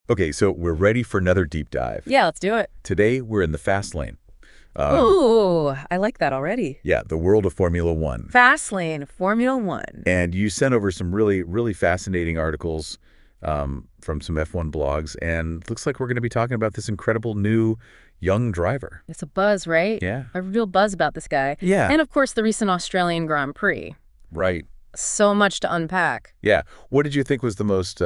Okay, so we're ready for another deep dive. Yeah, let's do it. Today, we're in the fast lane. Ooh, I like that already. Yeah, the world of Formula One. Fast lane, Formula One. And you sent over some really, really fascinating articles from some F1 blogs, and looks like we're going to be talking about this incredible new young driver. It's a buzz, right? Yeah. A real buzz about this guy. Yeah. And, of course, the recent Australian Grand Prix. Right. So much to unpack. Yeah. What did you think was the most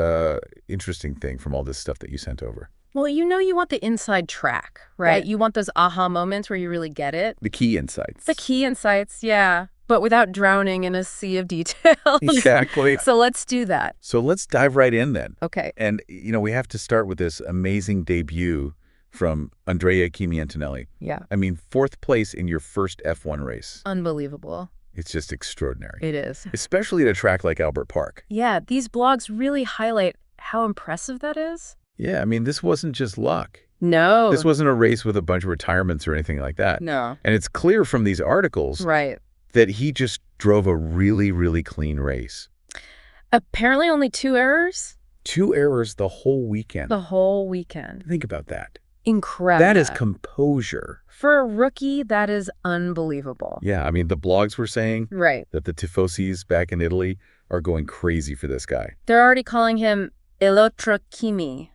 interesting thing from all this stuff that you sent over? Well, you want the inside track, right? You want those aha moments where you really get it. The key insights. The key insights, yeah. But without drowning in a sea of details. Exactly. So let's do that. So let's dive right in then. Okay. And, we have to start with this amazing debut from ANDREA KIMI Antonelli. Yeah. I mean, 4th place in your first F1 race. Unbelievable. It's just extraordinary. It is. Especially at a track like Albert Park. Yeah, these blogs really highlight how impressive that is. Yeah, I mean, this wasn't just luck. No. This wasn't a race with a bunch of retirements or anything like that. No. And it's clear from these articles that he just drove a really, really clean race. Apparently only 2 errors? 2 errors the whole weekend. The whole weekend. Think about that. Incredible. That is composure. For a rookie, that is unbelievable. Yeah, I mean, the blogs were saying that the tifosis back in Italy are going crazy for this guy. They're already calling him L'altro Kimi.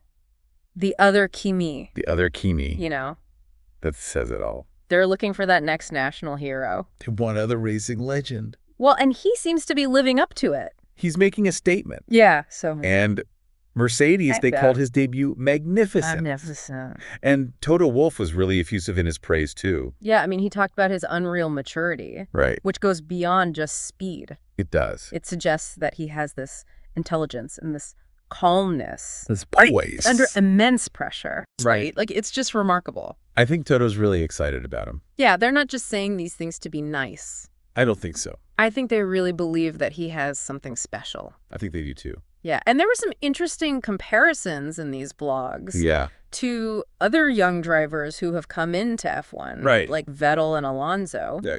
The other Kimi. The other Kimi. You know. That says it all. They're looking for that next national hero. They want another racing legend. Well, and he seems to be living up to it. He's making a statement. Yeah, so. And Mercedes, they called his debut magnificent. Magnificent. And Toto Wolff was really effusive in his praise, too. Yeah, I mean, he talked about his unreal maturity. Right. Which goes beyond just speed. It does. It suggests that he has this intelligence and this calmness. This poise. Under immense pressure. Right. Like, it's just remarkable. I think Toto's really excited about him. Yeah, they're not just saying these things to be nice. I don't think so. I think they really believe that he has something special. I think they do, too. Yeah, and there were some interesting comparisons in these blogs to other young drivers who have come into F1, like Vettel and Alonso. Yeah.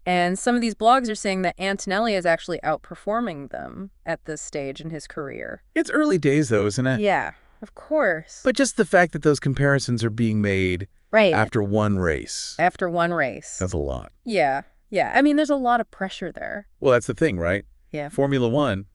And some of these blogs are saying that Antonelli is actually outperforming them at this stage in his career. It's early days, though, isn't it? Yeah, of course. But just the fact that those comparisons are being made after one race. After one race. That's a lot. Yeah, yeah. I mean, there's a lot of pressure there. Well, that's the thing, right? Yeah. Formula One,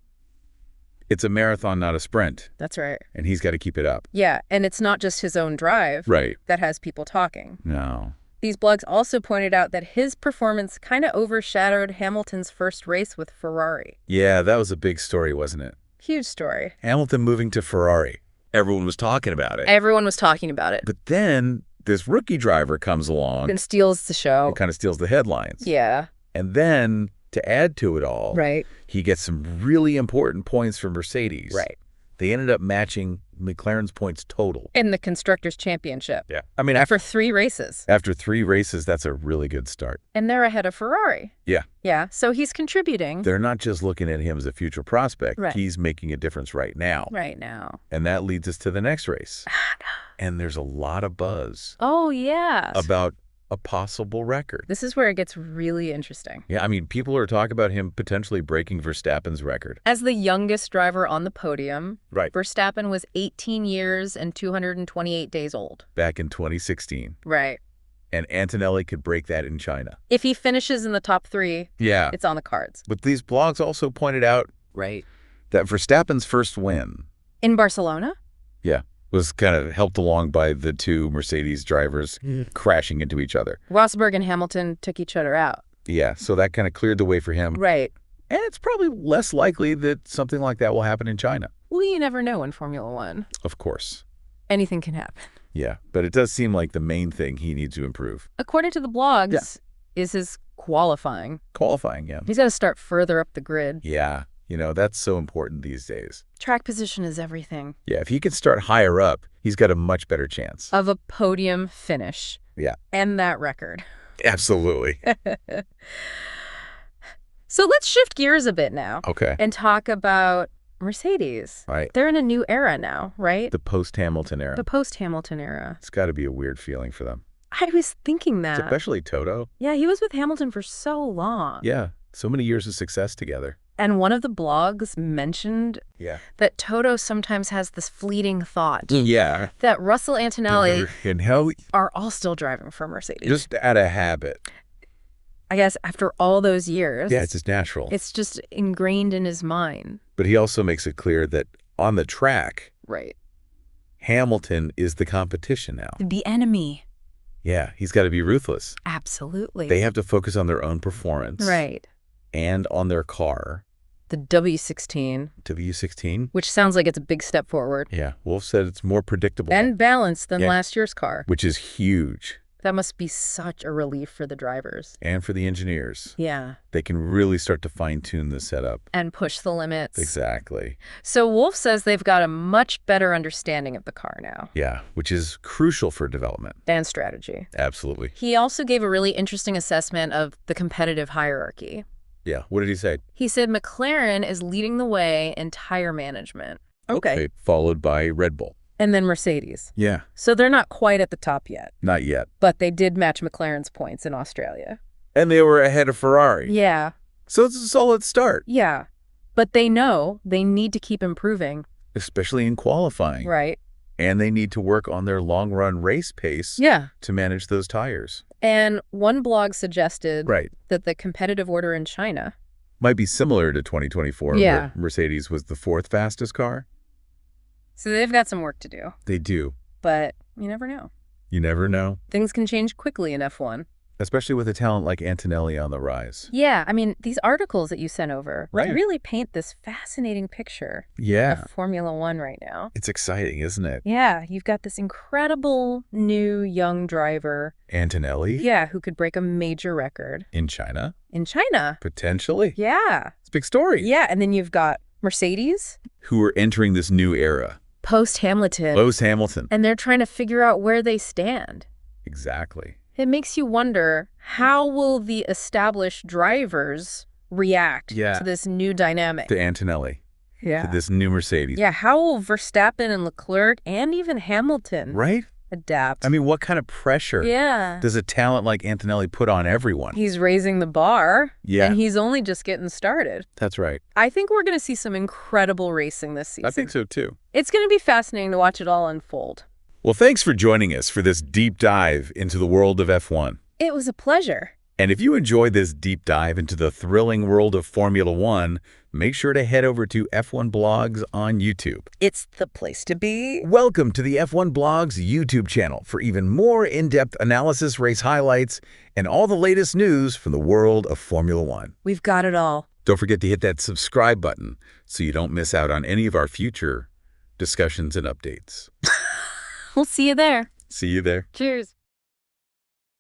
it's a marathon, not a sprint. That's right. And he's got to keep it up. Yeah, and it's not just his own drive that has people talking. No. These blogs also pointed out that his performance kind of overshadowed Hamilton's first race with Ferrari. Yeah, that was a big story, wasn't it? Huge story. Hamilton moving to Ferrari. Everyone was talking about it. Everyone was talking about it. But then this rookie driver comes along. And steals the show. And kind of steals the headlines. Yeah. And then, to add to it all, he gets some really important points from Mercedes. Right. They ended up matching McLaren's points total. In the Constructors' Championship. Yeah. I mean, after 3 races. After 3 races, that's a really good start. And they're ahead of Ferrari. Yeah. Yeah, so he's contributing. They're not just looking at him as a future prospect. Right. He's making a difference right now. Right now. And that leads us to the next race. And there's a lot of buzz. Oh, yeah. About a possible record. This is where it gets really interesting. Yeah, I mean, people are talking about him potentially breaking Verstappen's record. As the youngest driver on the podium, right. Verstappen was 18 years and 228 days old. Back in 2016. Right. And Antonelli could break that in China. If he finishes in the top 3, it's on the cards. But these blogs also pointed out that Verstappen's first win. In Barcelona? Yeah. Was kind of helped along by the 2 Mercedes drivers crashing into each other. Rosberg and Hamilton took each other out. Yeah, so that kind of cleared the way for him. Right. And it's probably less likely that something like that will happen in China. Well, you never know in Formula One. Of course. Anything can happen. Yeah, but it does seem like the main thing he needs to improve. According to the blogs, is his qualifying. Qualifying, yeah. He's got to start further up the grid. Yeah. You know, that's so important these days. Track position is everything. Yeah, if he can start higher up, he's got a much better chance. Of a podium finish. Yeah. And that record. Absolutely. So let's shift gears a bit now. Okay. And talk about Mercedes. Right. They're in a new era now, right? The post-Hamilton era. The post-Hamilton era. It's got to be a weird feeling for them. I was thinking that. Especially Toto. Yeah, he was with Hamilton for so long. Yeah. So many years of success together. And one of the blogs mentioned that Toto sometimes has this fleeting thought that Russell Antonelli are all still driving for Mercedes. Just out of habit. I guess after all those years. Yeah, it's just natural. It's just ingrained in his mind. But he also makes it clear that on the track, Hamilton is the competition now. The enemy. Yeah, he's got to be ruthless. Absolutely. They have to focus on their own performance. Right. And on their car. The W16. W16. Which sounds like it's a big step forward. Yeah, Wolff said it's more predictable. And balanced than last year's car. Which is huge. That must be such a relief for the drivers. And for the engineers. Yeah. They can really start to fine-tune the setup. And push the limits. Exactly. So Wolff says they've got a much better understanding of the car now. Yeah, which is crucial for development. And strategy. Absolutely. He also gave a really interesting assessment of the competitive hierarchy. Yeah, what did he say? He said McLaren is leading the way in tire management. Okay. Followed by Red Bull. And then Mercedes. Yeah. So they're not quite at the top yet. Not yet. But they did match McLaren's points in Australia. And they were ahead of Ferrari. Yeah. So it's a solid start. Yeah. But they know they need to keep improving. Especially in qualifying. Right. And they need to work on their long-run race pace to manage those tires. And one blog suggested that the competitive order in China might be similar to 2024, where Mercedes was the 4th fastest car. So they've got some work to do. They do. But you never know. You never know. Things can change quickly in F1. Especially with a talent like Antonelli on the rise. Yeah, I mean, these articles that you sent over really paint this fascinating picture of Formula One right now. It's exciting, isn't it? Yeah, you've got this incredible new young driver. Antonelli? Yeah, who could break a major record. In China? In China. Potentially. Yeah. It's a big story. Yeah, and then you've got Mercedes. Who are entering this new era. Post-Hamilton. Post-Hamilton. And they're trying to figure out where they stand. Exactly. It makes you wonder, how will the established drivers react to this new dynamic? To Antonelli. Yeah. To this new Mercedes. Yeah, how will Verstappen and Leclerc and even Hamilton adapt? I mean, what kind of pressure does a talent like Antonelli put on everyone? He's raising the bar, and he's only just getting started. That's right. I think we're going to see some incredible racing this season. I think so, too. It's going to be fascinating to watch it all unfold. Well, thanks for joining us for this deep dive into the world of F1. It was a pleasure. And if you enjoyed this deep dive into the thrilling world of Formula One, make sure to head over to F1 Blogs on YouTube. It's the place to be. Welcome to the F1 Blogs YouTube channel for even more in-depth analysis, race highlights, and all the latest news from the world of Formula One. We've got it all. Don't forget to hit that subscribe button so you don't miss out on any of our future discussions and updates. We'll see you there. See you there. Cheers.